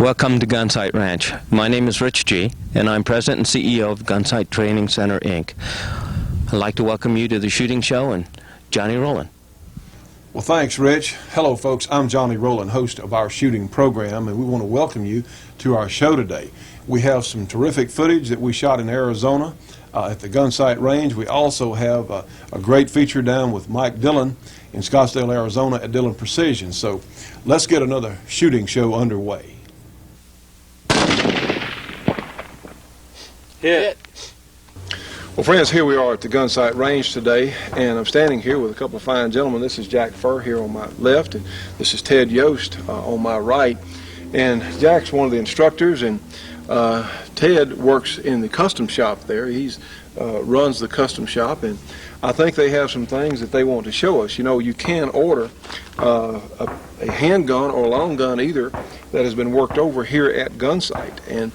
Welcome to Gunsite Ranch. My name is Rich G., and I'm President and CEO of Gunsite Training Center, Inc. I'd like to welcome you to the shooting show and Johnny Rowland. Well, thanks, Rich. Hello, folks. I'm Johnny Rowland, host of our shooting program, and we want to welcome you to our show today. We have some terrific footage that we shot in Arizona at the Gunsite Range. We also have a great feature down with Mike Dillion in Scottsdale, Arizona at Dillion Precision. So let's get another shooting show underway. Hit. Well, friends, here we are at the Gunsite Range today, and I'm standing here with a couple of fine gentlemen. This is Jack Furr here on my left, and this is Ted Yost on my right. And Jack's one of the instructors, and Ted works in the custom shop there. He's runs the custom shop, and I think they have some things that they want to show us. You know, you can order a handgun or a long gun either that has been worked over here at Gunsite, and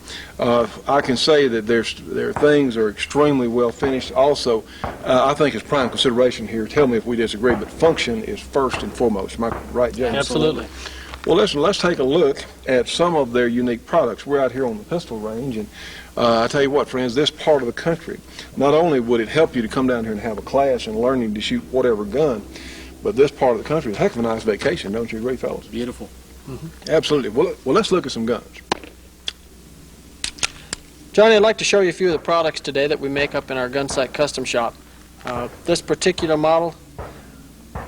I can say that their things are extremely well finished. Also, I think it's prime consideration here. Tell me if we disagree, but function is first and foremost. Am I right, James? Absolutely. Well, let's take a look at some of their unique products. We're out here on the pistol range, and I tell you what, friends, this part of the country, not only would it help you to come down here and have a class and learning to shoot whatever gun, but this part of the country is a heck of a nice vacation, don't you agree, fellas? Beautiful. Mm-hmm. Absolutely. Well, let's look at some guns. Johnny, I'd like to show you a few of the products today that we make up in our Gunsite custom shop. This particular model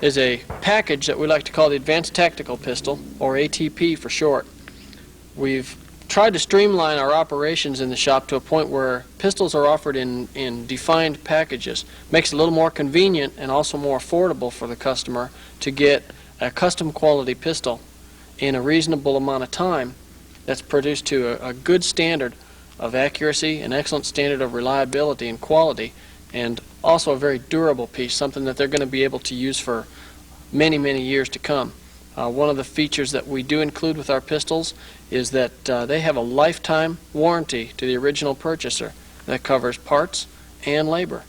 is a package that we like to call the Advanced Tactical Pistol, or ATP for short. We've tried to streamline our operations in the shop to a point where pistols are offered in defined packages. Makes it a little more convenient and also more affordable for the customer to get a custom quality pistol in a reasonable amount of time that's produced to a good standard of accuracy, an excellent standard of reliability and quality, and also a very durable piece, something that they're going to be able to use for many, many years to come. One of the features that we do include with our pistols is that they have a lifetime warranty to the original purchaser that covers parts and labor,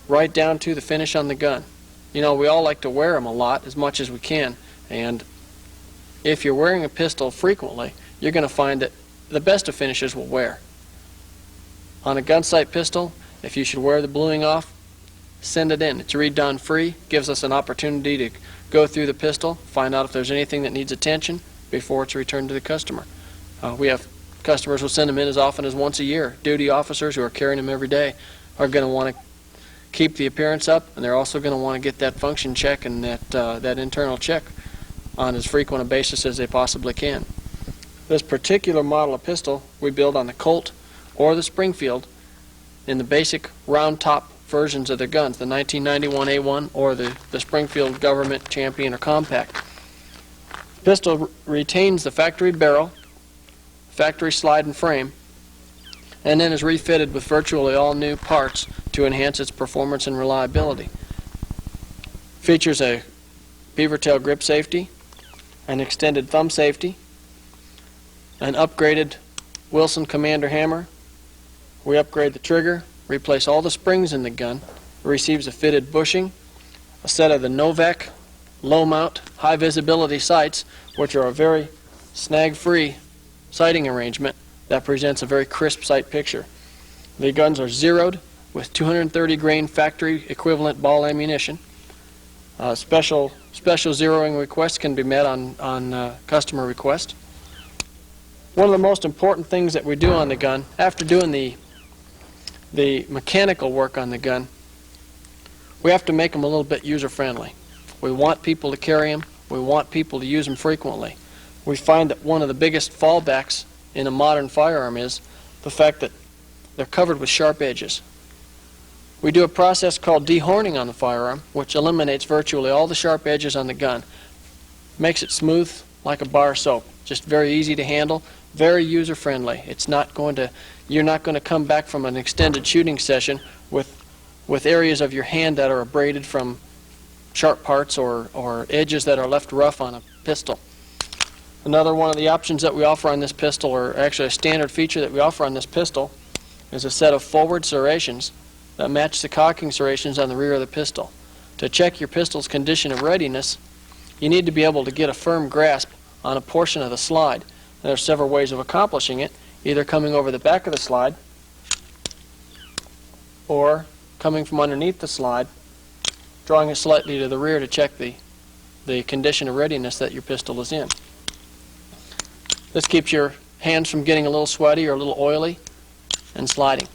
right down to the finish on the gun. You know, we all like to wear them a lot, as much as we can, and if you're wearing a pistol frequently, you're going to find that the best of finishes will wear. On a Gunsite pistol, if you should wear the bluing off, send it in. It's redone free, gives us an opportunity to go through the pistol, find out if there's anything that needs attention before it's returned to the customer. We have customers who send them in as often as once a year. Duty officers who are carrying them every day are going to want to keep the appearance up, and they're also going to want to get that function check and that internal check on as frequent a basis as they possibly can. This particular model of pistol we build on the Colt or the Springfield in the basic round top versions of their guns, the 1991 A1 or the Springfield Government Champion or Compact. Pistol retains the factory barrel, factory slide and frame, and then is refitted with virtually all new parts to enhance its performance and reliability. Features a beaver tail grip safety, an extended thumb safety, an upgraded Wilson Commander hammer. We upgrade the trigger, replace all the springs in the gun. It receives a fitted bushing, a set of the Novak low mount high visibility sights, which are a very snag-free sighting arrangement that presents a very crisp sight picture. The guns are zeroed with 230 grain factory equivalent ball ammunition. Special zeroing requests can be met on customer request. One of the most important things that we do on the gun, after doing the mechanical work on the gun, we have to make them a little bit user-friendly. We want people to carry them. We want people to use them frequently. We find that one of the biggest fallbacks in a modern firearm is the fact that they're covered with sharp edges. We do a process called dehorning on the firearm, which eliminates virtually all the sharp edges on the gun. Makes it smooth like a bar soap. Just very easy to handle, very user-friendly. You're not going to come back from an extended shooting session with areas of your hand that are abraded from sharp parts or edges that are left rough on a pistol. Another one of the options that we offer on this pistol, or actually a standard feature that we offer on this pistol, is a set of forward serrations that match the cocking serrations on the rear of the pistol. To check your pistol's condition of readiness, you need to be able to get a firm grasp on a portion of the slide. There are several ways of accomplishing it, either coming over the back of the slide or coming from underneath the slide, drawing it slightly to the rear to check the condition of readiness that your pistol is in. This keeps your hands from getting a little sweaty or a little oily and sliding.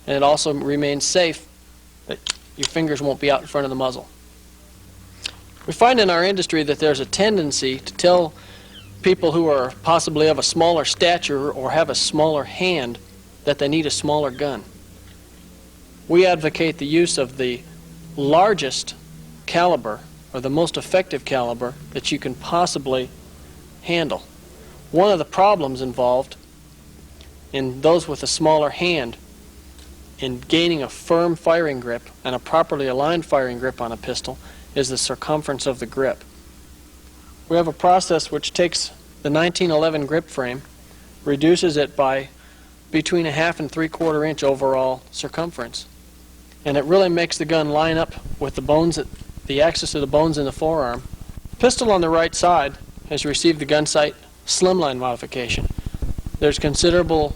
And it also remains safe that your fingers won't be out in front of the muzzle. We find in our industry that there's a tendency to tell people who are possibly of a smaller stature or have a smaller hand that they need a smaller gun. We advocate the use of the largest caliber or the most effective caliber that you can possibly handle. One of the problems involved in those with a smaller hand in gaining a firm firing grip and a properly aligned firing grip on a pistol is the circumference of the grip. We have a process which takes the 1911 grip frame, reduces it by between 1/2 and 3/4 inch overall circumference, and it really makes the gun line up with the bones, the axis of the bones in the forearm. Pistol on the right side has received the Gunsite slimline modification. There's considerable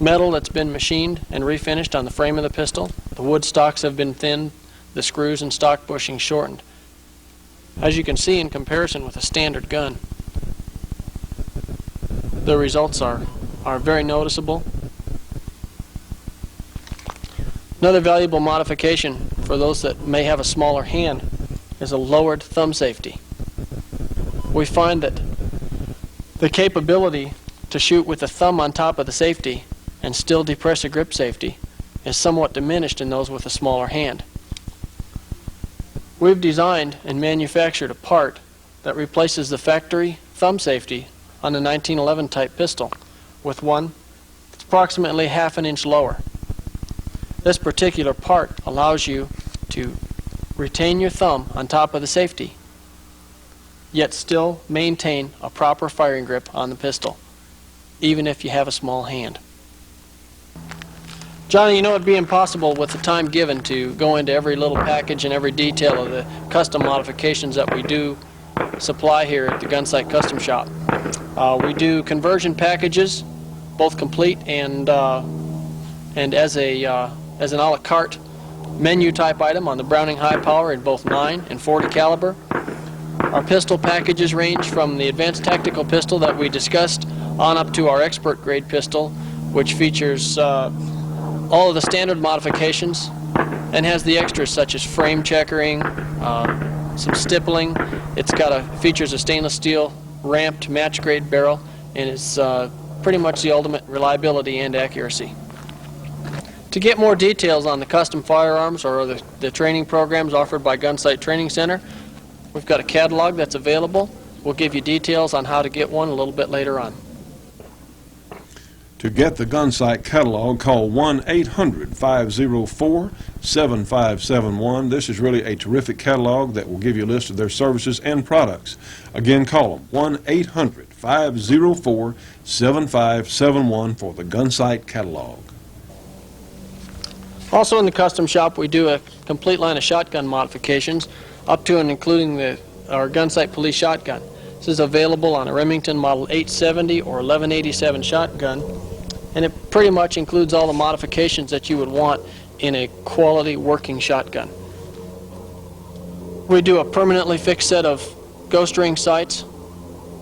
metal that's been machined and refinished on the frame of the pistol. The wood stocks have been thinned, the screws and stock bushing shortened. As you can see, in comparison with a standard gun, the results are very noticeable. Another valuable modification for those that may have a smaller hand is a lowered thumb safety. We find that the capability to shoot with the thumb on top of the safety and still depress a grip safety is somewhat diminished in those with a smaller hand. We've designed and manufactured a part that replaces the factory thumb safety on the 1911 type pistol with one that's approximately 1/2 inch lower. This particular part allows you to retain your thumb on top of the safety, yet still maintain a proper firing grip on the pistol, even if you have a small hand. Johnny, you know it'd be impossible with the time given to go into every little package and every detail of the custom modifications that we do supply here at the Gunsite Custom Shop. We do conversion packages, both complete and as an a la carte menu type item on the Browning High Power in both 9 and 40 caliber. Our pistol packages range from the advanced tactical pistol that we discussed on up to our expert grade pistol, which features all of the standard modifications and has the extras such as frame checkering, some stippling. It's got features a stainless steel ramped match grade barrel, and it's pretty much the ultimate reliability and accuracy. To get more details on the custom firearms or the training programs offered by Gunsite Training Center, we've got a catalog that's available. We'll give you details on how to get one a little bit later on. To get the Gunsite catalog, call 1-800-504-7571. This is really a terrific catalog that will give you a list of their services and products. Again, call them 1-800-504-7571 for the Gunsite catalog. Also in the custom shop, we do a complete line of shotgun modifications, up to and including our Gunsite Police shotgun. This is available on a Remington Model 870 or 1187 shotgun, and it pretty much includes all the modifications that you would want in a quality working shotgun. We do a permanently fixed set of ghost ring sights,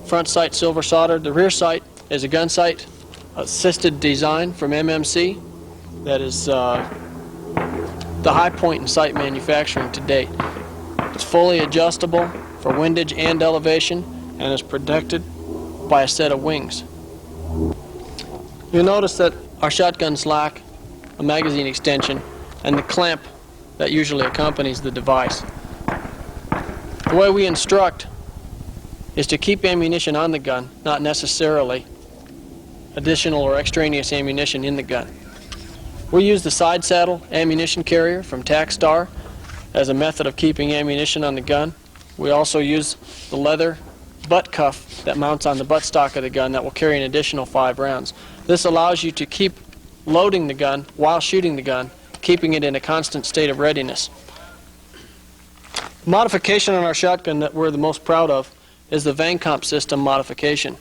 front sight silver soldered. The rear sight is a Gunsite assisted design from MMC that is the high point in sight manufacturing to date. It's fully adjustable for windage and elevation and is protected by a set of wings. You'll notice that our shotguns lack a magazine extension and the clamp that usually accompanies the device. The way we instruct is to keep ammunition on the gun, not necessarily additional or extraneous ammunition in the gun. We use the side saddle ammunition carrier from Tacstar as a method of keeping ammunition on the gun. We also use the leather butt cuff that mounts on the buttstock of the gun that will carry an additional 5 rounds. This allows you to keep loading the gun while shooting the gun, keeping it in a constant state of readiness. Modification on our shotgun that we're the most proud of is the Vancomp system modification.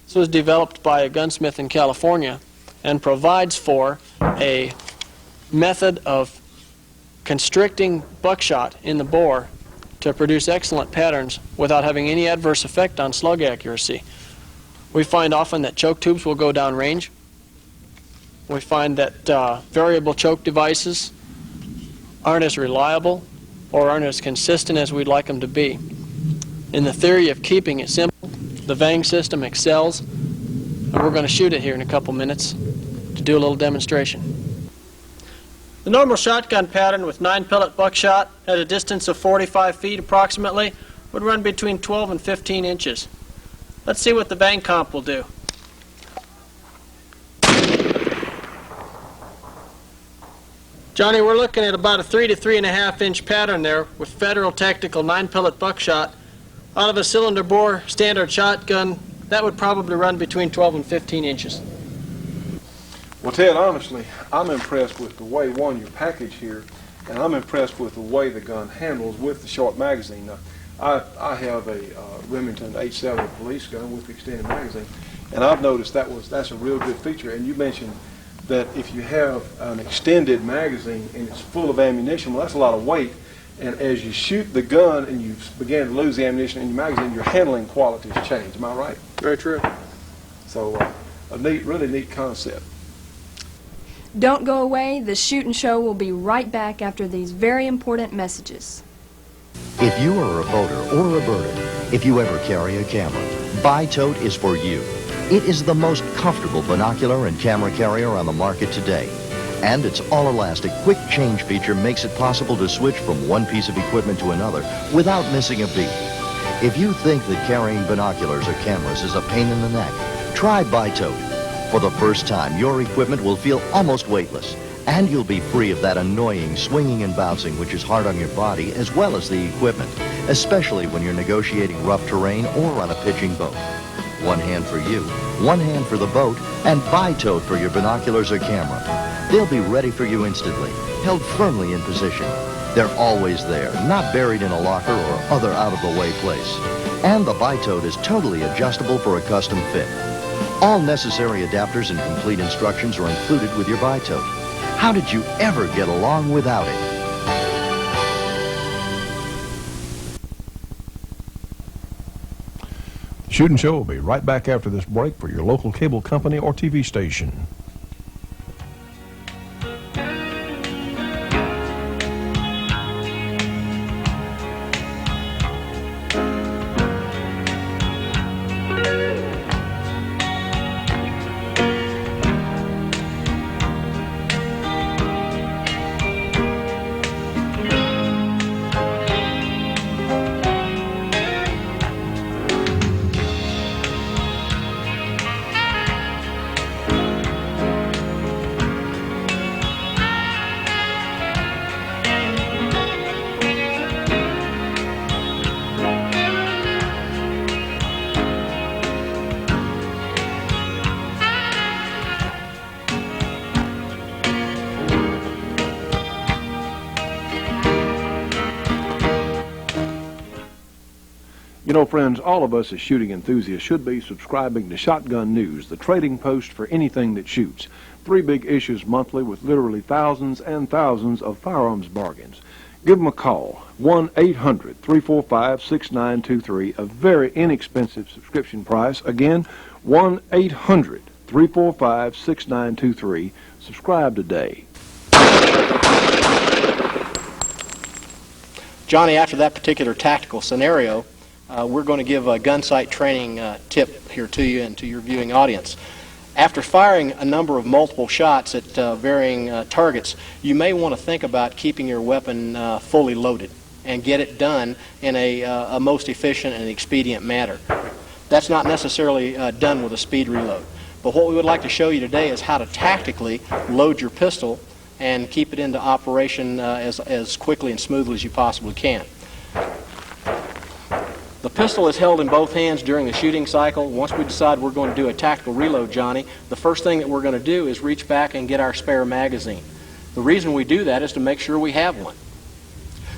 This was developed by a gunsmith in California and provides for a method of constricting buckshot in the bore to produce excellent patterns without having any adverse effect on slug accuracy. We find often that choke tubes will go down range. We find that variable choke devices aren't as reliable or aren't as consistent as we'd like them to be. In the theory of keeping it simple, the Vang system excels, and we're going to shoot it here in a couple minutes to do a little demonstration. The normal shotgun pattern with 9-pellet buckshot at a distance of 45 feet approximately would run between 12 and 15 inches. Let's see what the Vang comp will do. Johnny, we're looking at about a 3 to 3.5 inch pattern there with Federal Tactical 9-pellet buckshot. Out of a cylinder bore standard shotgun, that would probably run between 12 and 15 inches. Well, Ted, honestly, I'm impressed with the way, one, your package here, and I'm impressed with the way the gun handles with the short magazine. I have a Remington H7 police gun with the extended magazine, and I've noticed that's a real good feature. And you mentioned that if you have an extended magazine and it's full of ammunition, well, that's a lot of weight. And as you shoot the gun and you begin to lose the ammunition in your magazine, your handling qualities change. Am I right? Very true. So a really neat concept. Don't go away. The Shootin' Show will be right back after these very important messages. If you are a boater or a birder, if you ever carry a camera, Bi-Tote is for you. It is the most comfortable binocular and camera carrier on the market today. And its all-elastic quick change feature makes it possible to switch from one piece of equipment to another without missing a beat. If you think that carrying binoculars or cameras is a pain in the neck, try Bi-Tote. For the first time, your equipment will feel almost weightless, and you'll be free of that annoying swinging and bouncing which is hard on your body as well as the equipment, especially when you're negotiating rough terrain or on a pitching boat. One hand for you, one hand for the boat, and Bi-Tote for your binoculars or camera. They'll be ready for you instantly, held firmly in position. They're always there, not buried in a locker or other out-of-the-way place. And the Bi-Tote is totally adjustable for a custom fit. All necessary adapters and complete instructions are included with your Bi-Tote. How did you ever get along without it? Shootin' Show will be right back after this break for your local cable company or TV station. You know, friends, all of us as shooting enthusiasts should be subscribing to Shotgun News, the trading post for anything that shoots. 3 big issues monthly with literally thousands and thousands of firearms bargains. Give them a call, 1-800-345-6923, a very inexpensive subscription price. Again, 1-800-345-6923. Subscribe today. Johnny, after that particular tactical scenario, we're going to give a Gunsite training tip here to you and to your viewing audience. After firing a number of multiple shots at varying targets, you may want to think about keeping your weapon fully loaded and get it done in a most efficient and expedient manner. That's not necessarily done with a speed reload. But what we would like to show you today is how to tactically load your pistol and keep it into operation as quickly and smoothly as you possibly can. The pistol is held in both hands during the shooting cycle. Once we decide we're going to do a tactical reload, Johnny, the first thing that we're going to do is reach back and get our spare magazine. The reason we do that is to make sure we have one.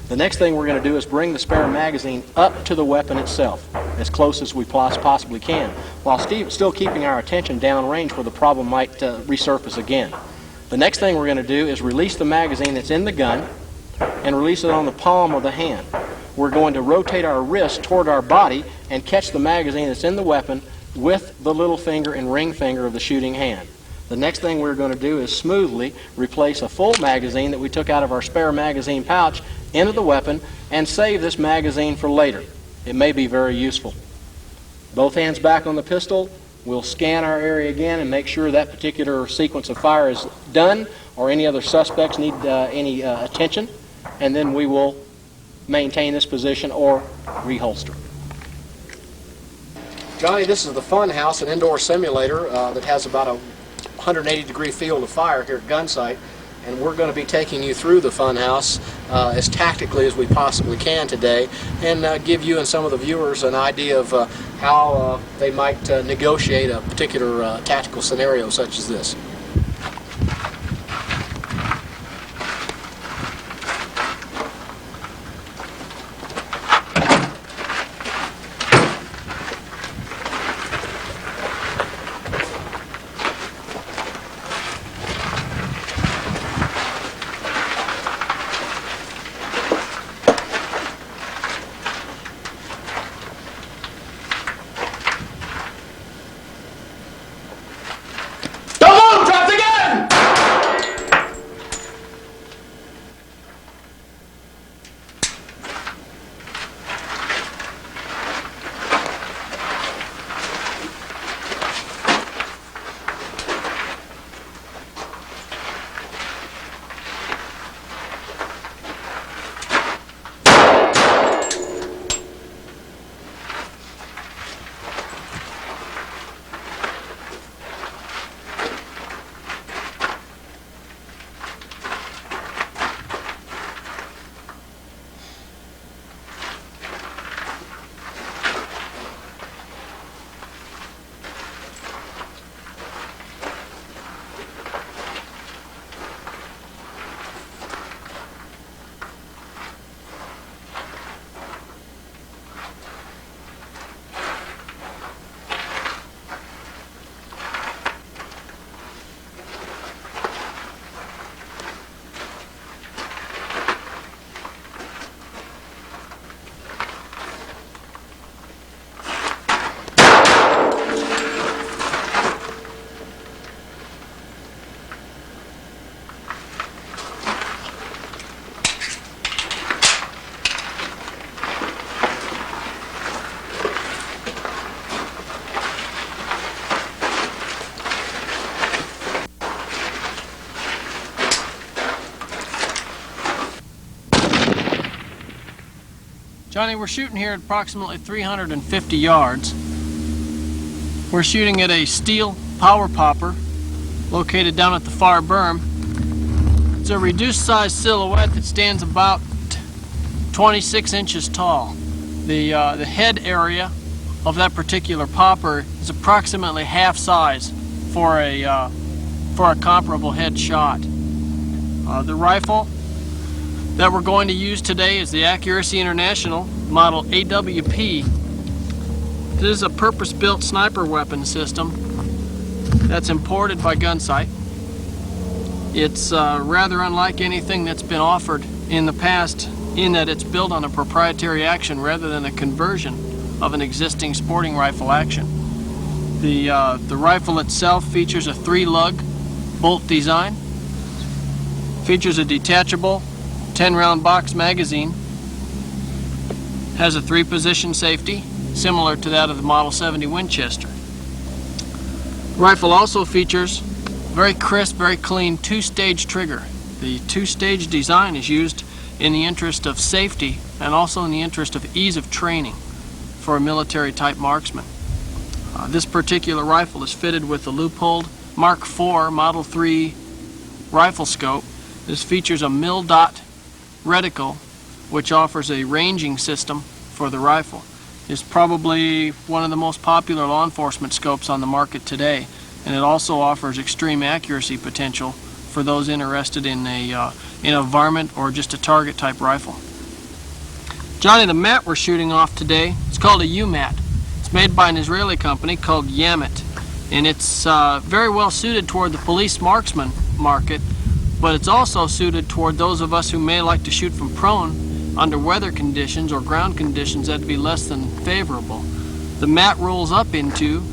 The next thing we're going to do is bring the spare magazine up to the weapon itself, as close as we possibly can, while still keeping our attention downrange where the problem might resurface again. The next thing we're going to do is release the magazine that's in the gun and release it on the palm of the hand. We're going to rotate our wrist toward our body and catch the magazine that's in the weapon with the little finger and ring finger of the shooting hand. The next thing we're going to do is smoothly replace a full magazine that we took out of our spare magazine pouch into the weapon and save this magazine for later. It may be very useful. Both hands back on the pistol. We'll scan our area again and make sure that particular sequence of fire is done or any other suspects need any attention, and then we will maintain this position or reholster. Johnny, this is the Fun House, an indoor simulator that has about a 180-degree field of fire here at Gunsite, and we're going to be taking you through the Fun House as tactically as we possibly can today, and give you and some of the viewers an idea of how they might negotiate a particular tactical scenario such as this. Johnny, we're shooting here at approximately 350 yards. We're shooting at a steel power popper located down at the far berm. It's a reduced size silhouette that stands about 26 inches tall. The head area of that particular popper is approximately half size for a comparable head shot. The rifle that we're going to use today is the Accuracy International model AWP. This is a purpose-built sniper weapon system that's imported by Gunsite. It's rather unlike anything that's been offered in the past in that it's built on a proprietary action rather than a conversion of an existing sporting rifle action. The rifle itself features a 3-lug bolt design, features a detachable 10-round box magazine, has a 3-position safety similar to that of the Model 70 Winchester. The rifle also features very crisp, very clean 2-stage trigger. The 2-stage design is used in the interest of safety and also in the interest of ease of training for a military type marksman. This particular rifle is fitted with the loopholed Mark IV Model 3 rifle scope. This features a mil-dot reticle which offers a ranging system for the rifle. It's probably one of the most popular law enforcement scopes on the market today, and it also offers extreme accuracy potential for those interested in a varmint or just a target type rifle. Johnny, the mat we're shooting off today, it's called a U-mat. It's made by an Israeli company called Yamit, and it's very well suited toward the police marksman market, but it's also suited toward those of us who may like to shoot from prone under weather conditions or ground conditions that'd be less than favorable. The mat rolls up into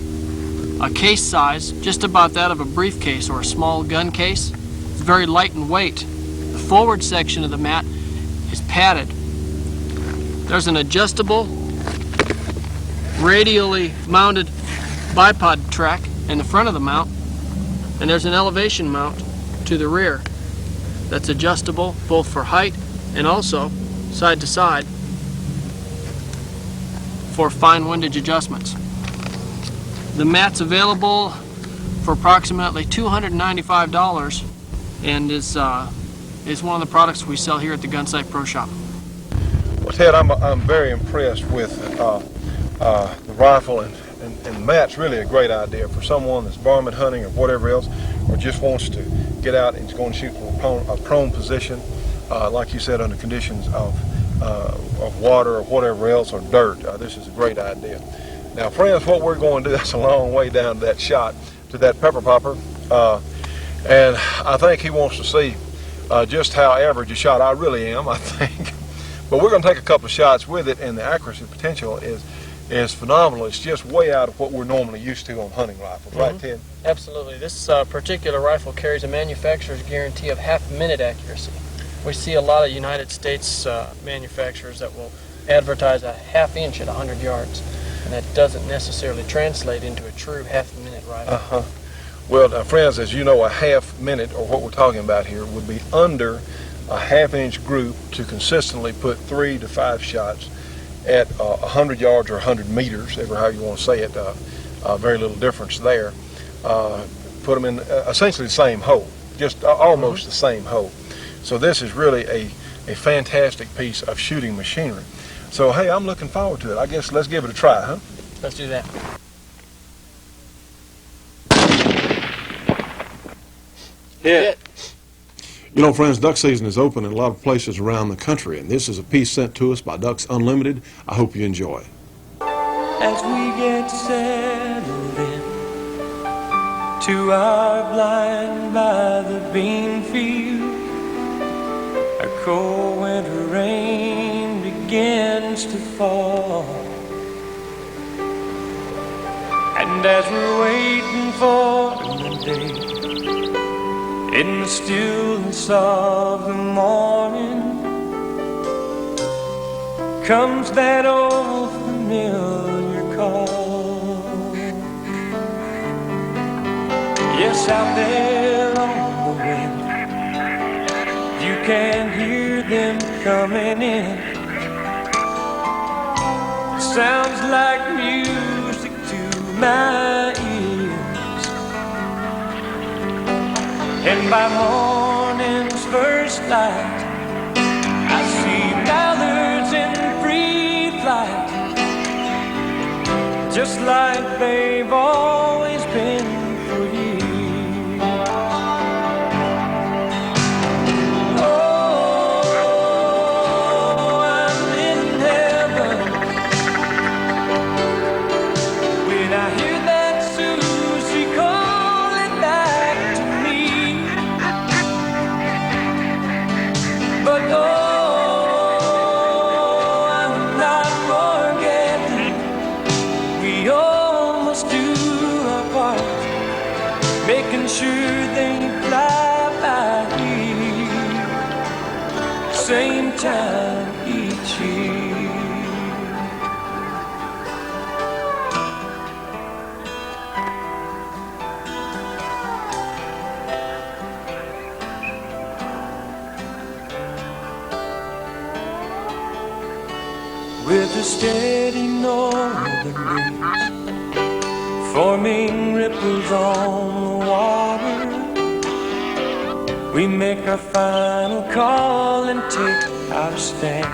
a case size, just about that of a briefcase or a small gun case. It's very light in weight. The forward section of the mat is padded. There's an adjustable, radially mounted bipod track in the front of the mount, and there's an elevation mount to the rear that's adjustable both for height and also side to side for fine windage adjustments. The mat's available for approximately $295 and is one of the products we sell here at the Gunsite Pro Shop. Well, Ted, I'm very impressed with the rifle, and the mat's really a great idea for someone that's varmint hunting or whatever else, or just wants to get out and is going to shoot from a prone position, like you said, under conditions of water or whatever else, or dirt. This is a great idea. Now, friends, what we're going to do, that's a long way down to that shot, to that pepper popper, and I think he wants to see just how average a shot I really am, I think. But we're going to take a couple of shots with it, and the accuracy potential is phenomenal. It's just way out of what we're normally used to on hunting rifles, right, Ted? Absolutely. This particular rifle carries a manufacturer's guarantee of half-minute accuracy. We see a lot of United States manufacturers that will advertise a half inch at 100 yards, and that doesn't necessarily translate into a true half-minute rifle. Well, friends, as you know, a half minute, or what we're talking about here, would be under a half-inch group to consistently put 3 to 5 shots at 100 yards or 100 meters, ever how you want to say it. Very little difference there. Put them in essentially the same hole, just almost the same hole. So this is really a fantastic piece of shooting machinery. So hey, I'm looking forward to it. I guess let's give it a try, huh? Let's do that. Hit. You know, friends, duck season is open in a lot of places around the country, and this is a piece sent to us by Ducks Unlimited. I hope you enjoy. As we get settled in to our blind by the bean field, a cold winter rain begins to fall, and as we're waiting for the day in the stillness of the morning, comes that old familiar call. Yes, out there on the wind, you can hear them coming in. Sounds like music to my ears. And by morning's first light, I see mallards in free flight, just like they've always been for years. Oh, I'm in heaven when I hear that Susie calling back to me. But I'm not forgetting, we all must do our part, making sure they fly by here, same time each year. With a steady northern breeze forming ripples on the water, we make our final call and take our stand.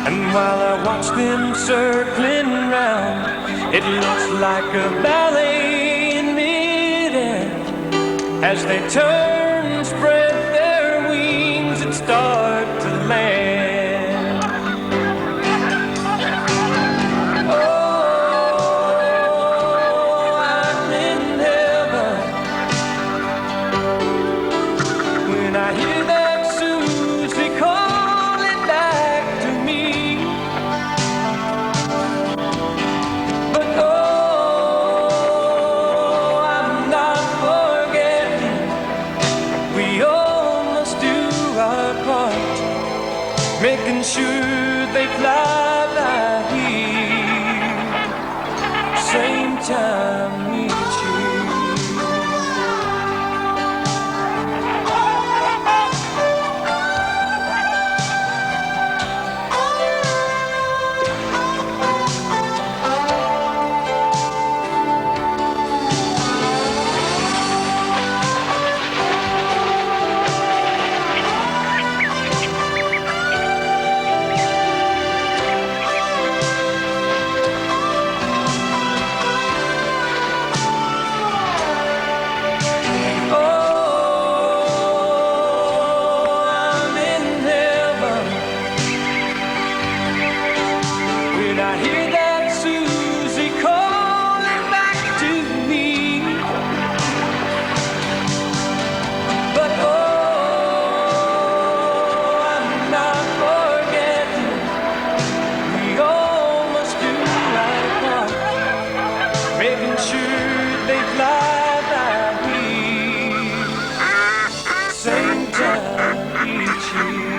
And while I watch them circling round, it looks like a ballet in midair, as they turn, spread their wings and start to I hear that Susie calling back to me. But oh, I'm not forgetting. We all must do our part, making sure they fly by here, same time each year.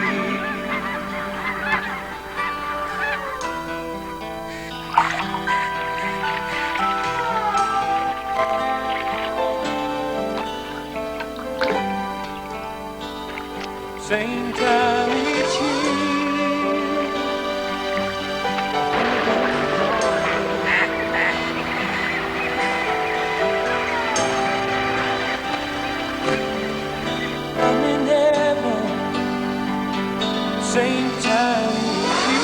Same time each year. I'm in heaven. Same time each year.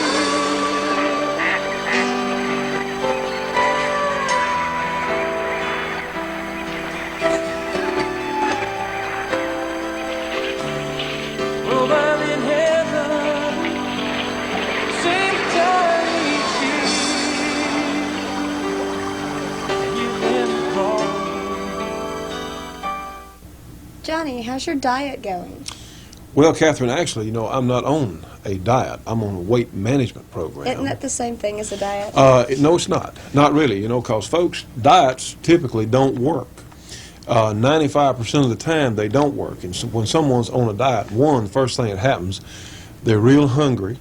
Oh, I'm in heaven, same time each year. And you've been wrong. Johnny, how's your diet going? Well, Catherine, actually, I'm not on a diet. I'm on a weight management program. Isn't that the same thing as a diet? No, it's not. Not really, because folks, diets typically don't work. 95% of the time, they don't work. And so when someone's on a diet, the first thing that happens, they're real hungry,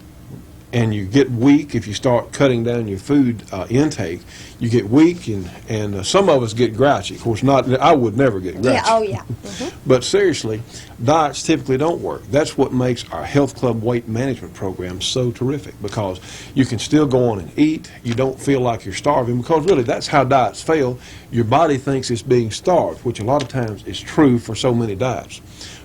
and you get weak if you start cutting down your food intake. You get weak, and some of us get grouchy. Of course, I would never get grouchy. Yeah, oh yeah. Mm-hmm. But seriously, diets typically don't work. That's what makes our Health Club weight management program so terrific, because you can still go on and eat. You don't feel like you're starving, because really that's how diets fail. Your body thinks it's being starved, which a lot of times is true for so many diets.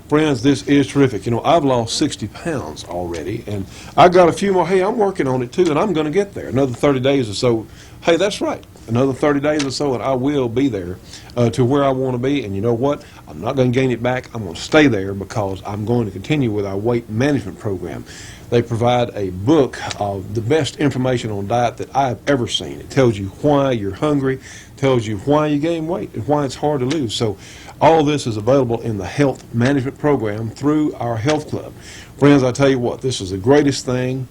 Friends, this is terrific. I've lost 60 pounds already, and I got a few more. Hey, I'm working on it too, and I'm going to get there. Another 30 days or so. Hey, that's right. Another 30 days or so, and I will be there to where I want to be. And you know what? I'm not going to gain it back. I'm going to stay there, because I'm going to continue with our weight management program. They provide a book of the best information on diet that I've ever seen. It tells you why you're hungry, tells you why you gain weight, and why it's hard to lose. So all this is available in the health management program through our health club. Friends, I tell you what, this is the greatest thing.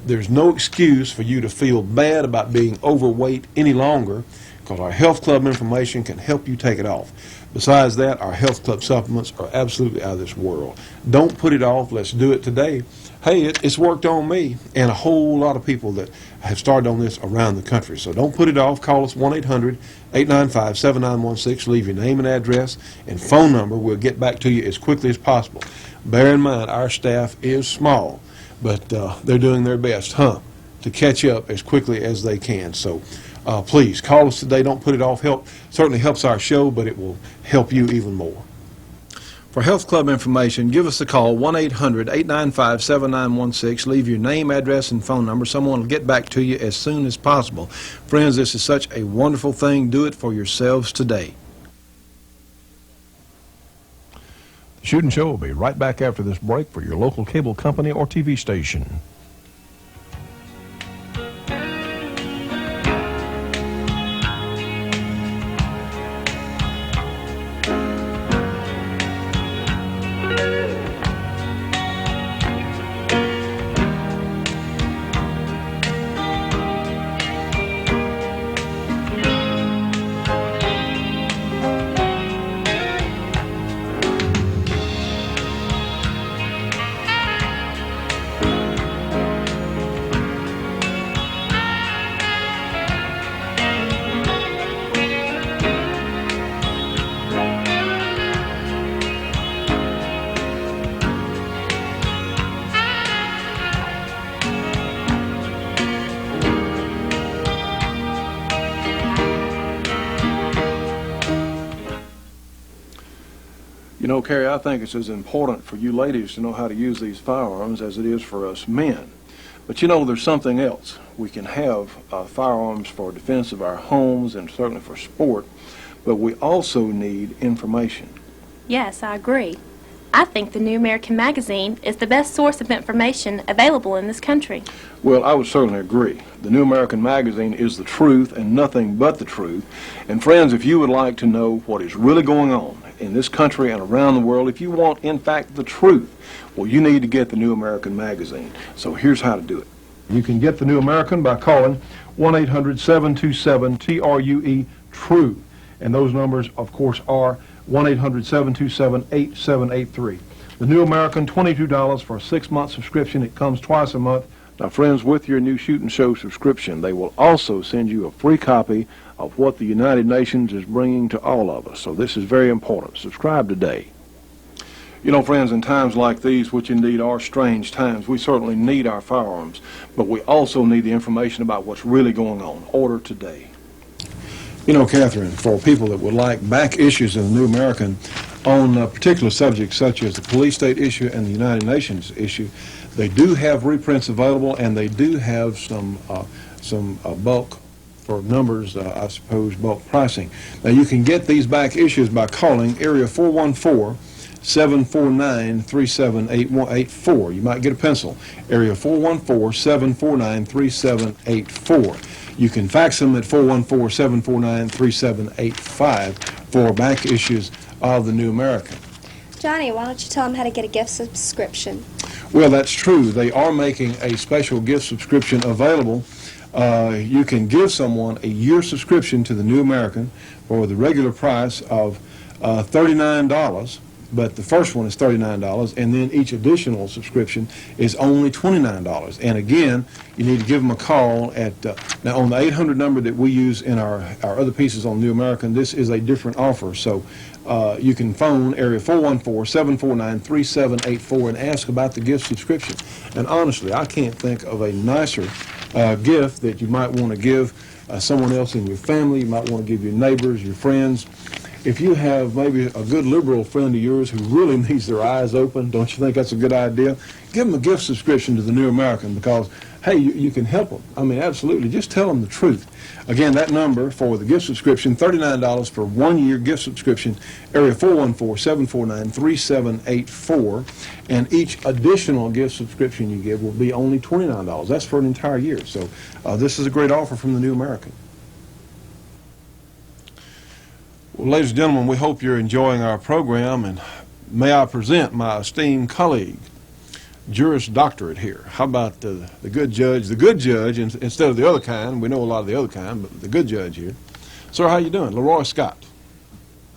There's no excuse for you to feel bad about being overweight any longer, because our health club information can help you take it off. Besides that, our health club supplements are absolutely out of this world. Don't put it off. Let's do it today. Hey, it's worked on me and a whole lot of people that have started on this around the country. So don't put it off. Call us 1-800-895-7916. Leave your name and address and phone number. We'll get back to you as quickly as possible. Bear in mind, our staff is small, but they're doing their best, to catch up as quickly as they can. So please call us today. Don't put it off. Certainly helps our show, but it will help you even more. For Health Club information, give us a call, 1-800-895-7916. Leave your name, address, and phone number. Someone will get back to you as soon as possible. Friends, this is such a wonderful thing. Do it for yourselves today. The Shootin' Show will be right back after this break for your local cable company or TV station. Carrie, I think it's as important for you ladies to know how to use these firearms as it is for us men. But there's something else. We can have firearms for defense of our homes and certainly for sport, but we also need information. Yes, I agree. I think the New American Magazine is the best source of information available in this country. Well, I would certainly agree. The New American Magazine is the truth and nothing but the truth. And friends, if you would like to know what is really going on in this country and around the world, if you want, in fact, the truth, well, you need to get the New American Magazine. So here's how to do it. You can get the New American by calling 1-800-727-TRUE-TRUE. And those numbers, of course, are 1-800-727-8783. The New American, $22 for a 6-month subscription. It comes twice a month. Now, friends, with your new Shootin' Show subscription, they will also send you a free copy of what the United Nations is bringing to all of us. So this is very important. Subscribe today. You know, friends, in times like these, which indeed are strange times, we certainly need our firearms, but we also need the information about what's really going on. Order today. You know, Catherine, for people that would like back issues of the New American on particular subjects such as the police state issue and the United Nations issue, they do have reprints available, and they do have some bulk for numbers, I suppose, bulk pricing. Now, you can get these back issues by calling area 414-749-3784. You might get a pencil. Area 414-749-3784. You can fax them at 414-749-3785 for back issues of the New American. Johnny, why don't you tell them how to get a gift subscription? Well, that's true. They are making a special gift subscription available. You can give someone a year subscription to the New American for the regular price of $39, but the first one is $39, and then each additional subscription is only $29. And again, you need to give them a call at, now on the 800 number that we use in our other pieces on New American, this is a different offer. So you can phone area 414-749-3784 and ask about the gift subscription. And honestly, I can't think of a nicer gift that you might want to give someone else in your family. You might want to give your neighbors, your friends. If you have maybe a good liberal friend of yours who really needs their eyes open, don't you think that's a good idea? Give them a gift subscription to the New American because, hey, you can help them. I mean, absolutely. Just tell them the truth. Again, that number for the gift subscription, $39 for 1 year gift subscription, area 414-749-3784. And each additional gift subscription you give will be only $29. That's for an entire year. So this is a great offer from the New American. Well, ladies and gentlemen, we hope you're enjoying our program, and may I present my esteemed colleague, Juris Doctorate here. How about the good judge instead of the other kind? We know a lot of the other kind, but the good judge here. Sir, how you doing? Leroy Scott.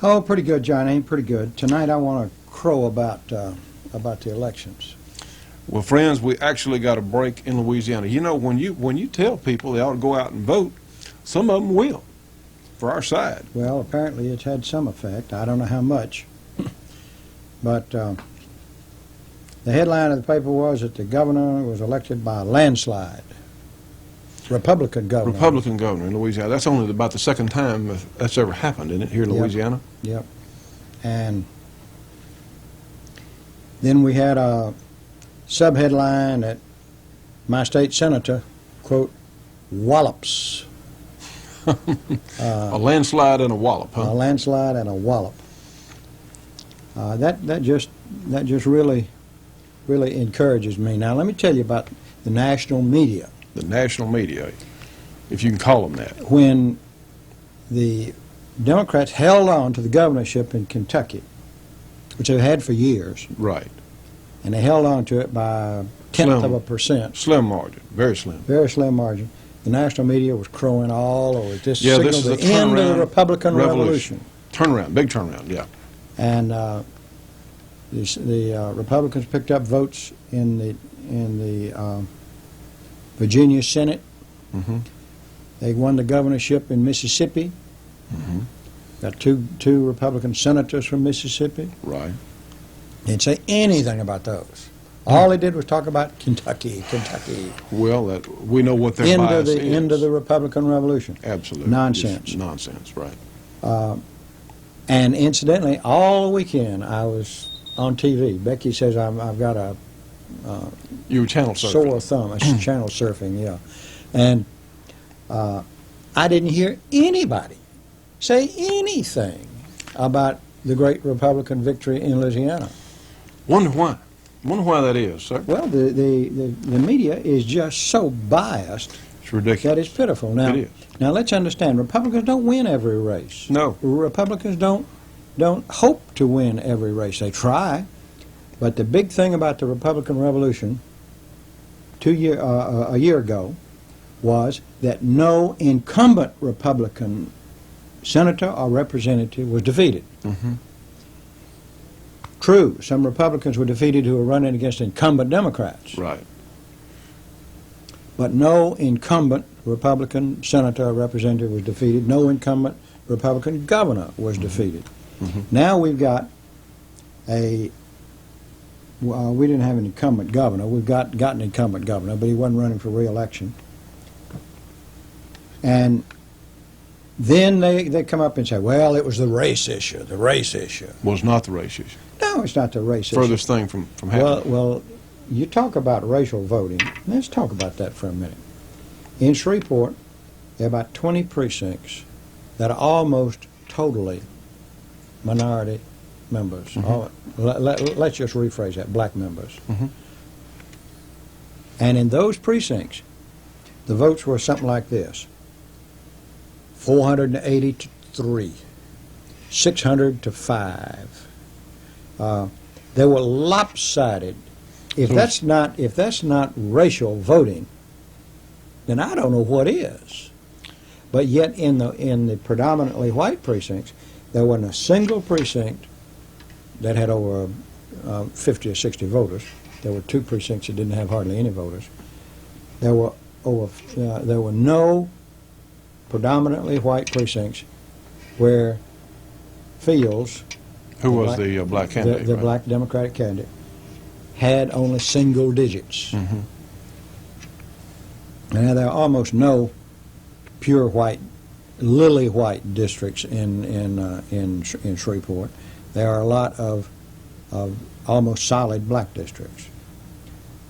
Oh, pretty good, Johnny, pretty good. Tonight I want to crow about the elections. Well, friends, we actually got a break in Louisiana. You know, when you tell people they ought to go out and vote, some of them will. For our side. Well, apparently it's had some effect. I don't know how much. But the headline of the paper was that the governor was elected by a landslide. Republican governor. Republican governor in Louisiana. That's only about the second time that's ever happened, isn't it, here in Louisiana? Yep. And then we had a subheadline that my state senator, quote, wallops. A landslide and a wallop, huh? A landslide and a wallop. That just really encourages me. Now, let me tell you about the national media. The national media, if you can call them that. When the Democrats held on to the governorship in Kentucky, which they've had for years. Right. And they held on to it by 0.1%. Slim margin, very slim. Very slim margin. The national media was crowing all over. This signaled this is the end of the Republican revolution. Turnaround, big turnaround, yeah. And the Republicans picked up votes in the Virginia Senate. Mm-hmm. They won the governorship in Mississippi. Mm-hmm. Got two Republican senators from Mississippi. Right. Didn't say anything about those. All they did was talk about Kentucky. Well, we know what their bias is. End of the Republican Revolution. Absolutely. Nonsense. It's nonsense, right. And incidentally, all weekend I was on TV. Becky says I've got a you were channel surfing. Sore thumb. It's channel surfing, yeah. And I didn't hear anybody say anything about the great Republican victory in Louisiana. Wonder why. Wonder why that is, sir. Well, the media is just so biased. It's ridiculous. That it's pitiful. Now, It is. Now let's understand, Republicans don't win every race. No. Republicans don't hope to win every race. They try. But the big thing about the Republican Revolution a year ago was that no incumbent Republican senator or representative was defeated. Mm-hmm. True, some Republicans were defeated who were running against incumbent Democrats. Right. But no incumbent Republican senator or representative was defeated. No incumbent Republican governor was defeated. Mm-hmm. Now we've got we didn't have an incumbent governor. We've got an incumbent governor, but he wasn't running for re-election. And then they come up and say, well, it was the race issue. The race issue. Was not the race issue. No, it's not the race issue. Furthest thing from happening. Well, you talk about racial voting. Let's talk about that for a minute. In Shreveport, there are about 20 precincts that are almost totally minority members. Mm-hmm. Let's just rephrase that, black members. Mm-hmm. And in those precincts, the votes were something like this: 480 to 3, 600 to 5. They were lopsided. If that's not racial voting, then I don't know what is. But yet in the predominantly white precincts, there wasn't a single precinct that had over 50 or 60 voters. There were 2 precincts that didn't have hardly any voters. There were no predominantly white precincts where Fields, who was the black candidate? The right? black Democratic candidate, had only single digits. Mm-hmm. Now there are almost no pure white, lily white districts in Shreveport. There are a lot of almost solid black districts.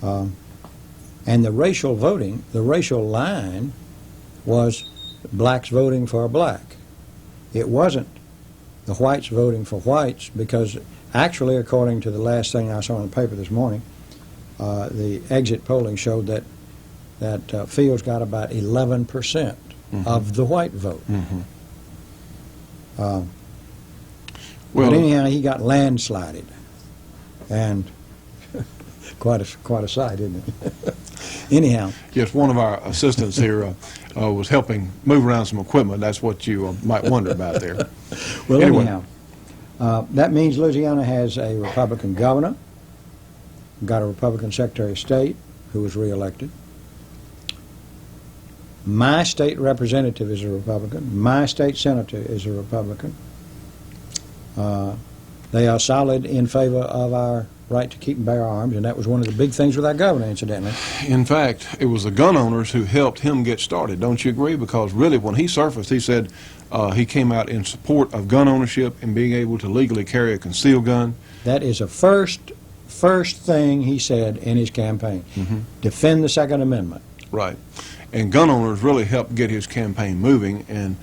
And the racial voting, the racial line was blacks voting for black. It wasn't the whites voting for whites, because actually, according to the last thing I saw in the paper this morning, the exit polling showed that Fields got about 11% mm-hmm. of the white vote. Mm-hmm. But anyhow, he got landslided, and quite a sight, isn't it? Anyhow. Yes, one of our assistants here was helping move around some equipment. That's what you might wonder about there. Well, anyway. Anyhow, that means Louisiana has a Republican governor, got a Republican Secretary of State who was reelected. My state representative is a Republican. My state senator is a Republican. They are solid in favor of our right to keep and bear arms, and that was one of the big things with our governor, incidentally. In fact, it was the gun owners who helped him get started. Don't you agree? Because really, when he surfaced, he said he came out in support of gun ownership and being able to legally carry a concealed gun. That is the first thing he said in his campaign. Mm-hmm. Defend the Second Amendment. Right. And gun owners really helped get his campaign moving, and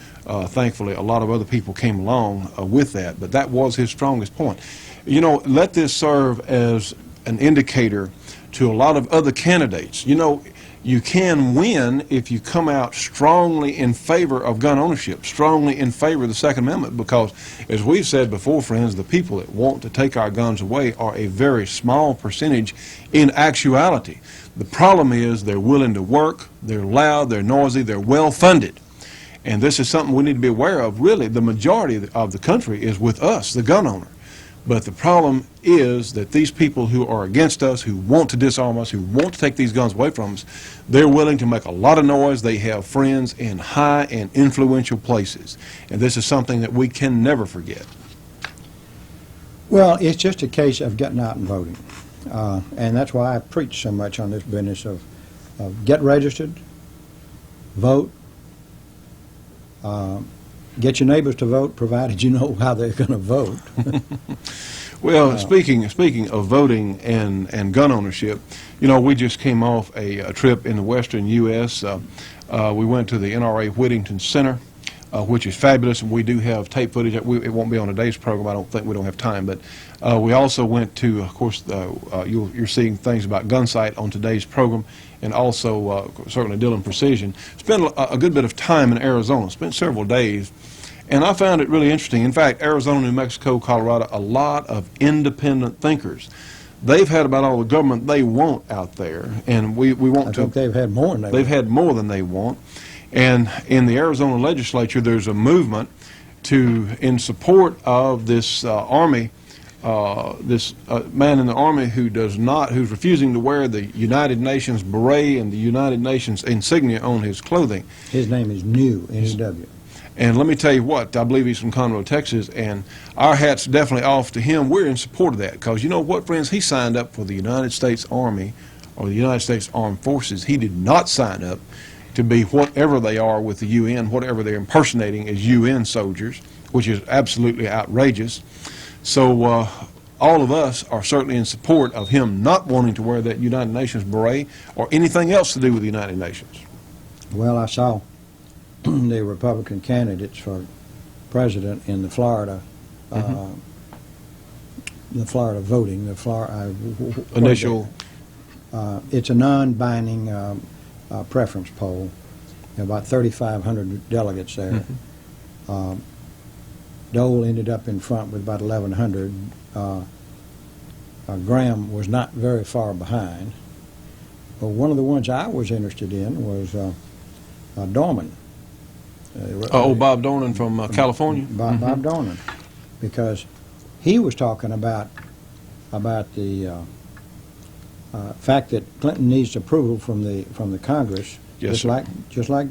thankfully a lot of other people came along with that, but that was his strongest point. You know, let this serve as an indicator to a lot of other candidates. You know, you can win if you come out strongly in favor of gun ownership, strongly in favor of the Second Amendment, because, as we've said before, friends, the people that want to take our guns away are a very small percentage in actuality. The problem is they're willing to work, they're loud, they're noisy, they're well-funded. And this is something we need to be aware of. Really, the majority of the country is with us, the gun owner. But the problem is that these people who are against us, who want to disarm us, who want to take these guns away from us, they're willing to make a lot of noise. They have friends in high and influential places. And this is something that we can never forget. Well, it's just a case of getting out and voting. And that's why I preach so much on this business of get registered, vote, get your neighbors to vote, provided you know how they're going to vote. Well, speaking of voting and gun ownership, you know, we just came off a trip in the western U.S. We went to the NRA Whittington Center which is fabulous, and we do have tape footage. It won't be on today's program. I don't think we don't have time, but we also went to, of course, you're seeing things about Gunsite on today's program, and also certainly Dillion Precision. Spent a good bit of time in Arizona. Spent several days, and I found it really interesting. In fact, Arizona, New Mexico, Colorado, a lot of independent thinkers. They've had about all the government they want out there, and we want to. I think they've had more than they want. They've had more than they want. And in the Arizona legislature, there's a movement in support of this Army, this man in the Army who's refusing to wear the United Nations beret and the United Nations insignia on his clothing. His name is New, N-E-W. And let me tell you what, I believe he's from Conroe, Texas, and our hat's definitely off to him. We're in support of that, because you know what, friends? He signed up for the United States Army or the United States Armed Forces. He did not sign up to be whatever they are with the UN, whatever they're impersonating as UN soldiers, which is absolutely outrageous. So all of us are certainly in support of him not wanting to wear that United Nations beret or anything else to do with the United Nations. Well, I saw the Republican candidates for president in the Florida, the Florida voting, the Florida initial. It's a non-binding preference poll. There are about 3,500 delegates there. Dole ended up in front with about 1,100. Graham was not very far behind. But one of the ones I was interested in was Dorman. Bob Dornan from California? Bob Dornan. Because he was talking about the fact that Clinton needs approval from the Congress, yes, just like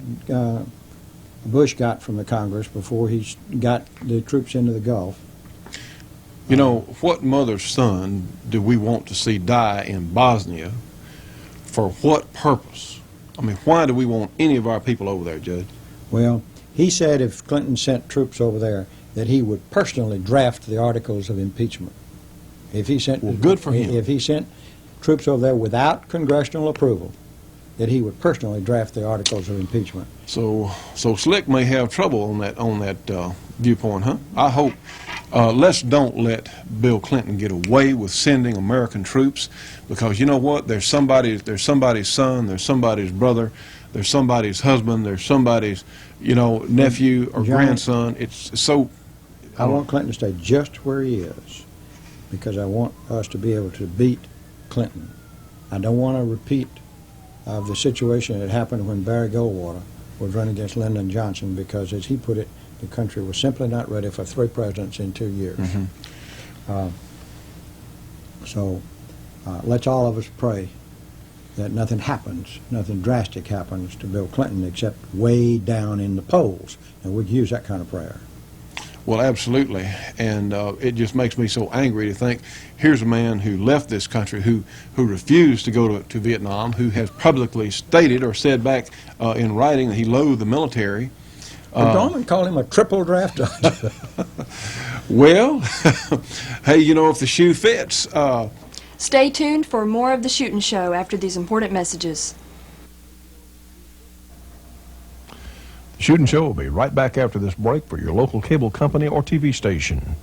Bush got from the Congress before he got the troops into the Gulf. You know, what mother's son do we want to see die in Bosnia? For what purpose? I mean, why do we want any of our people over there, Judge? Well, he said if Clinton sent troops over there, that he would personally draft the articles of impeachment. If he sent, well, good for him. If he sent troops over there without congressional approval, that he would personally draft the articles of impeachment. So Slick may have trouble on that viewpoint, huh? I hope. Let's don't let Bill Clinton get away with sending American troops, because you know what? There's somebody's son, there's somebody's brother, there's somebody's husband, there's somebody's nephew or grandson. It's so. I want Clinton to stay just where he is, because I want us to be able to beat Clinton. I don't want a repeat of the situation that happened when Barry Goldwater was running against Lyndon Johnson, because, as he put it, the country was simply not ready for 3 presidents in 2 years. So let's all of us pray that nothing happens, nothing drastic happens to Bill Clinton except way down in the polls. And we can use that kind of prayer. Well, absolutely, and it just makes me so angry to think here's a man who left this country, who refused to go to Vietnam, who has publicly stated or said back in writing that he loathed the military. Dorman called him a triple draft dodger. Well, hey, if the shoe fits. Stay tuned for more of The Shootin' Show after these important messages. The Shootin' Show will be right back after this break for your local cable company or TV station.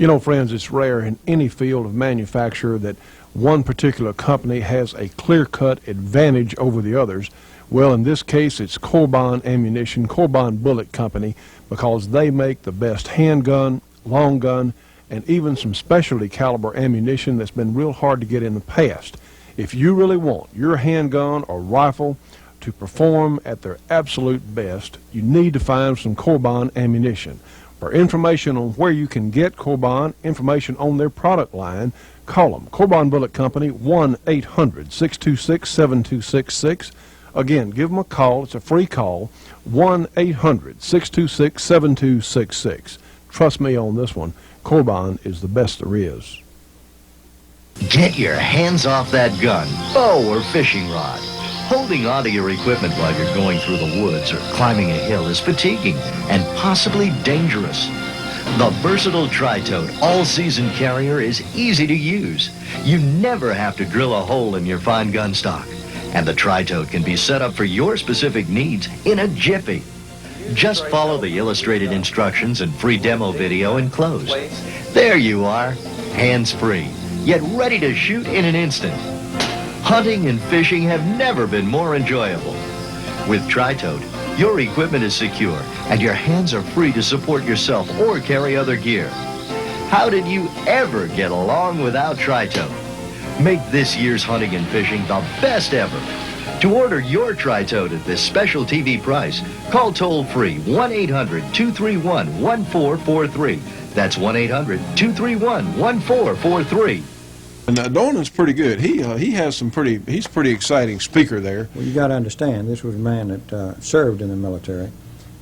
You know, friends, it's rare in any field of manufacture that one particular company has a clear-cut advantage over the others. Well, in this case, it's Corbin Ammunition, Corbin Bullet Company, because they make the best handgun, long gun, and even some specialty caliber ammunition that's been real hard to get in the past. If you really want your handgun or rifle to perform at their absolute best, you need to find some Corbin ammunition. For information on where you can get Corbin, information on their product line, call them. Corbin Bullet Company, 1-800-626-7266. Again, give them a call. It's a free call, 1-800-626-7266. Trust me on this one. Corbin is the best there is. Get your hands off that gun, bow, or fishing rod. Holding onto your equipment while you're going through the woods or climbing a hill is fatiguing and possibly dangerous. The versatile Tri-Tote all-season carrier is easy to use. You never have to drill a hole in your fine gun stock. And the Tri-Tote can be set up for your specific needs in a jiffy. Just follow the illustrated instructions and free demo video enclosed. There you are, hands-free, yet ready to shoot in an instant. Hunting and fishing have never been more enjoyable. With Tri-Tote, your equipment is secure and your hands are free to support yourself or carry other gear. How did you ever get along without Tri-Tote? Make this year's hunting and fishing the best ever. To order your Tri-Tote at this special TV price, call toll-free 1-800-231-1443. That's 1-800-231-1443. And Dornan's pretty good. He has some he's a pretty exciting speaker there. Well, you got to understand, this was a man that served in the military,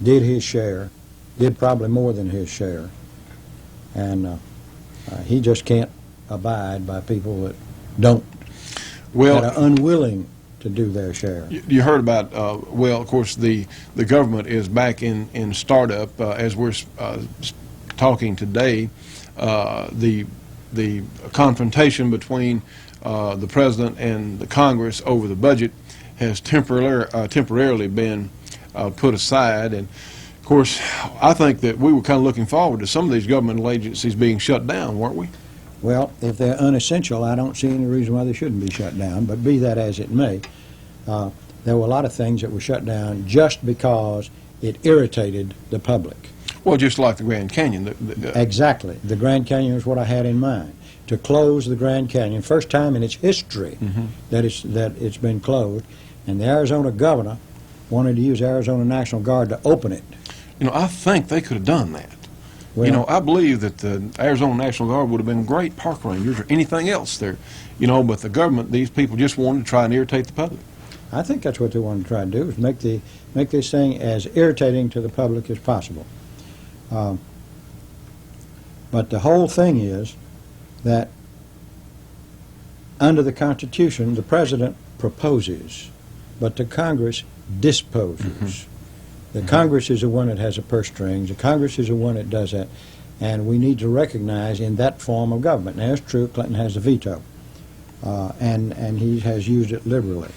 did his share, did probably more than his share, and he just can't abide by people that don't, that are unwilling to do their share. You heard about, well, of course, the government is back in startup. As we're talking today, the confrontation between the President and the Congress over the budget has temporarily been put aside. And, of course, I think that we were kind of looking forward to some of these governmental agencies being shut down, weren't we? Well, if they're unessential, I don't see any reason why they shouldn't be shut down, but be that as it may, there were a lot of things that were shut down just because it irritated the public. Well, just like the Grand Canyon. Exactly. The Grand Canyon is what I had in mind. To close the Grand Canyon, first time in its history that it's been closed, and the Arizona governor wanted to use Arizona National Guard to open it. You know, I think they could have done that. Well, you know, I believe that the Arizona National Guard would have been great park rangers or anything else there. You know, but the government, these people just wanted to try and irritate the public. I think that's what they wanted to try to do, is make this thing as irritating to the public as possible. But the whole thing is that under the Constitution, the President proposes, but the Congress disposes. The Congress is the one that has the purse strings. The Congress is the one that does that, and we need to recognize in that form of government. Now, it's true, Clinton has the veto, and he has used it liberally.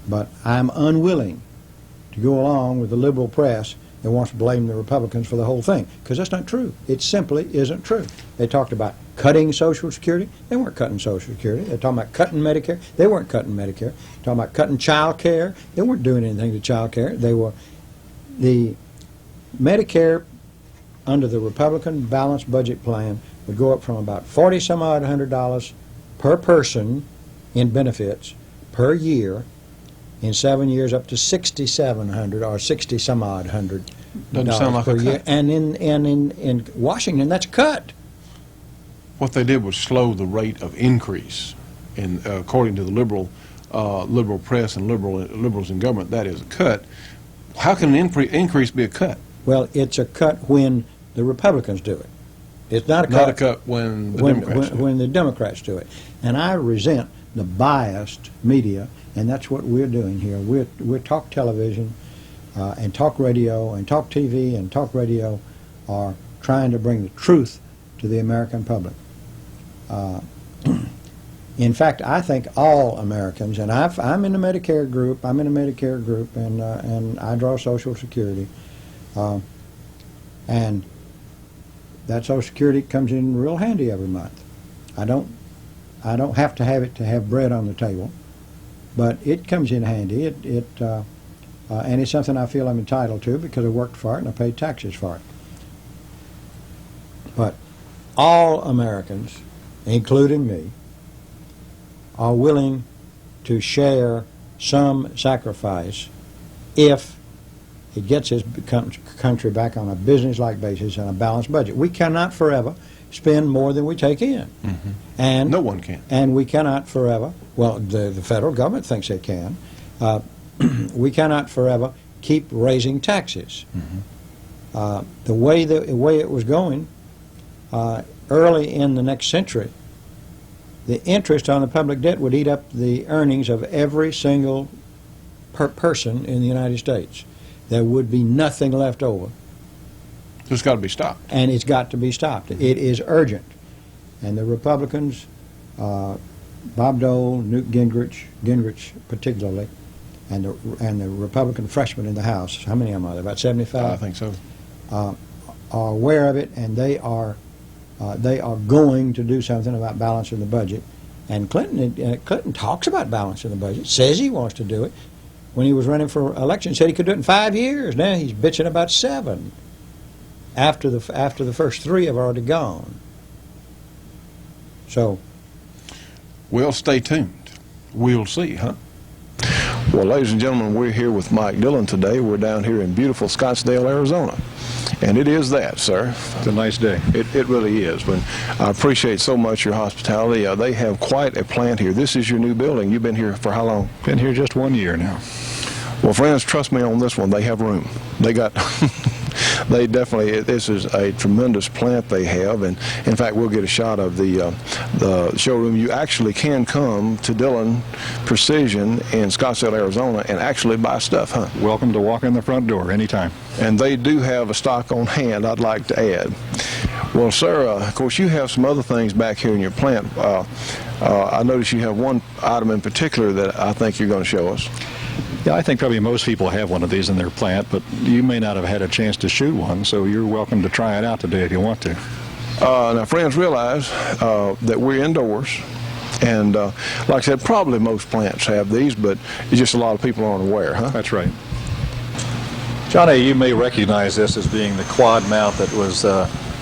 But I'm unwilling to go along with the liberal press that wants to blame the Republicans for the whole thing, because that's not true. It simply isn't true. They talked about cutting Social Security. They weren't cutting Social Security. They're talking about cutting Medicare. They weren't cutting Medicare. Talking about cutting child care. They weren't doing anything to child care. They were, the Medicare under the Republican balanced budget plan would go up from about $40-some-odd $100 per person in benefits per year in 7 years up to $6,700 or $60-some-odd $100 like per a year. cut. And in Washington, that's a cut. What they did was slow the rate of increase, and according to the liberal press and liberals in government, that is a cut. How can an increase be a cut? Well, it's a cut when the Republicans do it. It's not a cut. Not a cut when the Democrats do it. When the Democrats do it. And I resent the biased media, and that's what we're doing here. We're talk television and talk radio and talk TV and talk radio are trying to bring the truth to the American public. In fact, I think all Americans, and I'm in the Medicare group. And I draw Social Security, and that Social Security comes in real handy every month. I don't have to have it to have bread on the table, but it comes in handy. And it's something I feel I'm entitled to because I worked for it and I paid taxes for it. But all Americans, including me, are willing to share some sacrifice if it gets his country back on a business-like basis and a balanced budget. We cannot forever spend more than we take in. Mm-hmm. And no one can. And we cannot forever, well, the federal government thinks it can, we cannot forever keep raising taxes. Mm-hmm. The way it was going early in the next century, the interest on the public debt would eat up the earnings of every single person in the United States. There would be nothing left over. It's got to be stopped. And it's got to be stopped. It is urgent. And the Republicans, Bob Dole, Newt Gingrich particularly, and the Republican freshmen in the House, how many of them are there? About 75? I think so. Are aware of it, and they are going to do something about balancing the budget. And Clinton talks about balancing the budget, says he wants to do it. When he was running for election, he said he could do it in 5 years. Now he's bitching about 7. After the first 3 have already gone. So, well, stay tuned. We'll see, huh? Well, ladies and gentlemen, we're here with Mike Dillion today. We're down here in beautiful Scottsdale, Arizona. And it is that, sir. It's a nice day. It really is. But I appreciate so much your hospitality. They have quite a plant here. This is your new building. You've been here for how long? Been here just 1 year now. Well, friends, trust me on this one. They have room. They got... They definitely, this is a tremendous plant they have, and in fact we'll get a shot of the showroom. You actually can come to Dillion Precision in Scottsdale, Arizona and actually buy stuff, huh? Welcome to walk in the front door anytime. And they do have a stock on hand, I'd like to add. Well, sir, of course you have some other things back here in your plant. I notice you have one item in particular that I think you're going to show us. Yeah, I think probably most people have one of these in their plant, but you may not have had a chance to shoot one, so you're welcome to try it out today if you want to. Now, friends, realize that we're indoors, and like I said, probably most plants have these, but it's just a lot of people aren't aware, huh? That's right. Johnny, you may recognize this as being the quad mount that was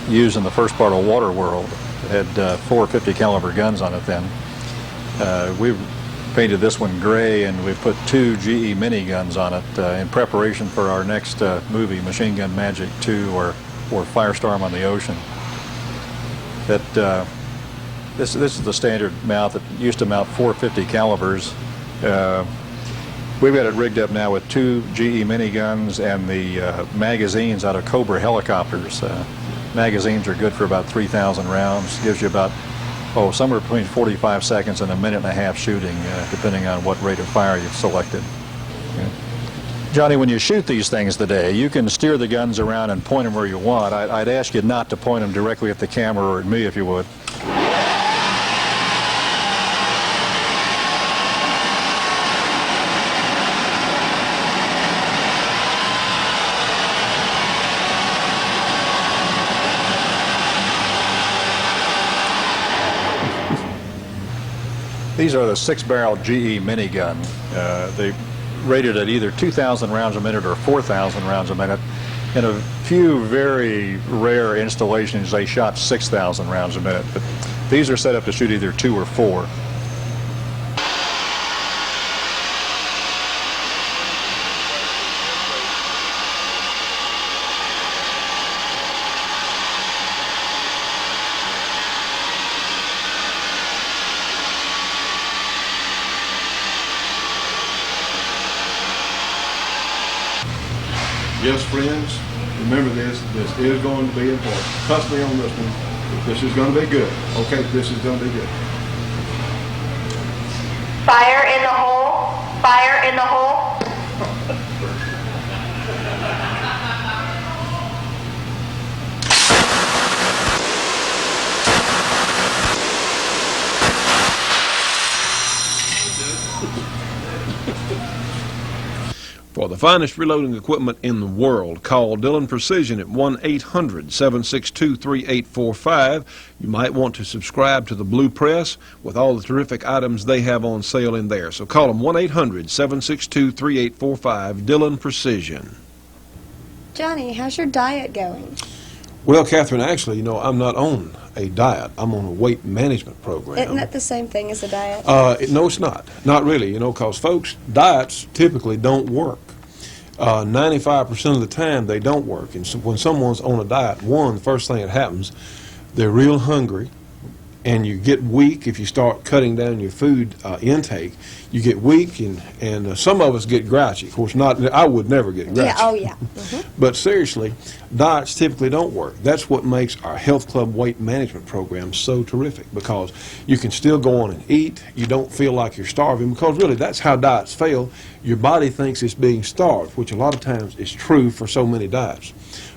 used in the first part of Waterworld. It had 4 50 caliber guns on it then. We've painted this one gray, and we put 2 GE miniguns on it in preparation for our next movie, Machine Gun Magic 2 or Firestorm on the Ocean. That this is the standard mount that used to mount 4 50 calibers. We've got it rigged up now with 2 GE miniguns and the magazines out of Cobra helicopters. Magazines are good for about 3,000 rounds. Gives you about somewhere between 45 seconds and a minute and a half shooting, depending on what rate of fire you've selected. Okay. Johnny, when you shoot these things today, you can steer the guns around and point them where you want. I'd ask you not to point them directly at the camera or at me if you would. These are the 6-barrel GE minigun. They rated at either 2,000 rounds a minute or 4,000 rounds a minute. In a few very rare installations, they shot 6,000 rounds a minute. But these are set up to shoot either 2 or 4. Yes, friends, remember this is going to be important. Trust me on this one. This is going to be good. Okay, this is going to be good. Fire in the hole. Fire in the hole. For the finest reloading equipment in the world, call Dillion Precision at 1-800-762-3845. You might want to subscribe to the Blue Press with all the terrific items they have on sale in there. So call them 1-800-762-3845, Dillion Precision. Johnny, how's your diet going? Well, Catherine, actually, you know, I'm not on a diet. I'm on a weight management program. Isn't that the same thing as a diet? No, it's not. Not really, you know, because, folks, diets typically don't work. 95% of the time, they don't work. And so when someone's on a diet, the first thing that happens, they're real hungry, and you get weak if you start cutting down your food intake. You get weak, and some of us get grouchy. Of course, I would never get grouchy. Yeah, oh yeah. Mm-hmm. But seriously, diets typically don't work. That's what makes our Health Club weight management program so terrific, because you can still go on and eat. You don't feel like you're starving, because really that's how diets fail. Your body thinks it's being starved, which a lot of times is true for so many diets.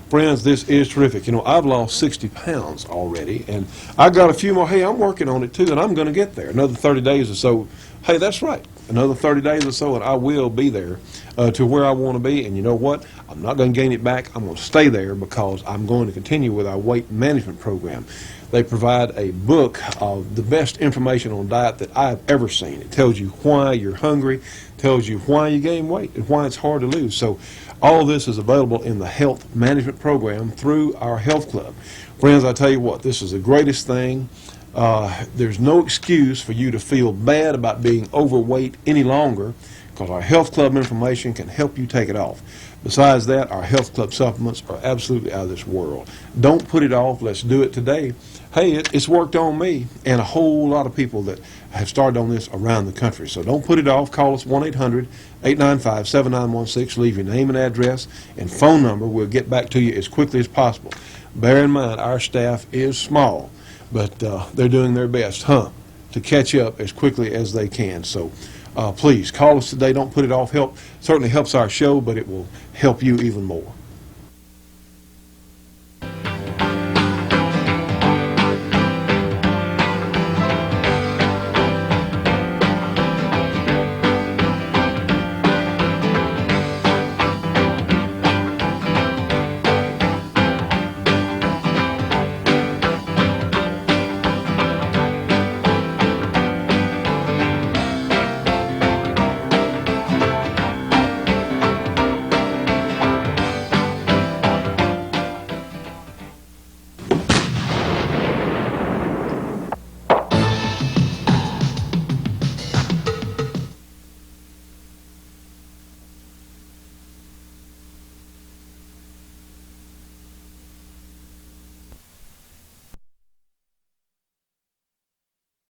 Friends, this is terrific. You know, I've lost 60 pounds already, and I got a few more. Hey, I'm working on it too, and I'm going to get there. Another 30 days or so. Hey, that's right. Another 30 days or so, and I will be there to where I want to be. And you know what? I'm not going to gain it back. I'm going to stay there, because I'm going to continue with our weight management program. They provide a book of the best information on diet that I've ever seen. It tells you why you're hungry, tells you why you gain weight, and why it's hard to lose. So all of this is available in the health management program through our health club. Friends, I tell you what, this is the greatest thing. There's no excuse for you to feel bad about being overweight any longer, because our health club information can help you take it off. Besides that, our health club supplements are absolutely out of this world. Don't put it off. Let's do it today. Hey, it's worked on me and a whole lot of people that have started on this around the country. So don't put it off. Call us 1-800-895-7916. Leave your name and address and phone number. We'll get back to you as quickly as possible. Bear in mind, our staff is small, but they're doing their best, to catch up as quickly as they can. So please call us today. Don't put it off. Help certainly helps our show, but it will help you even more.